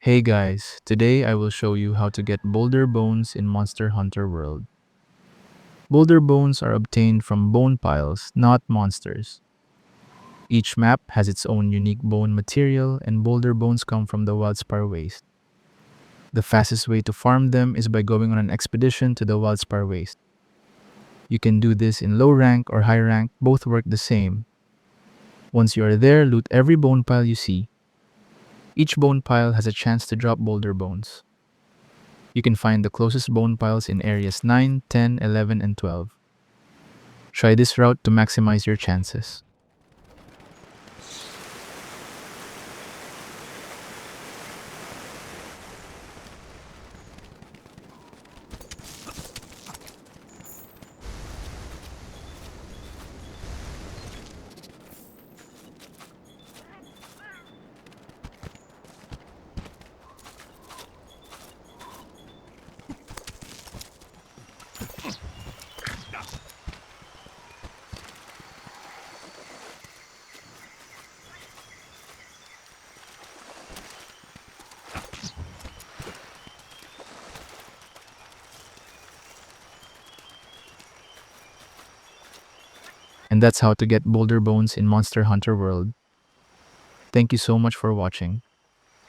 Hey guys, today I will show you how to get Boulder Bones in Monster Hunter World. Boulder Bones are obtained from bone piles, not monsters. Each map has its own unique bone material, and Boulder Bones come from the Wildspar Waste. The fastest way to farm them is by going on an expedition to the Wildspar Waste. You can do this in low rank or high rank, both work the same. Once you are there, loot every bone pile you see. Each bone pile has a chance to drop Boulder Bones. You can find the closest bone piles in areas 9, 10, 11, and 12. Try this route to maximize your chances. And that's how to get Boulder Bones in Monster Hunter World. Thank you so much for watching.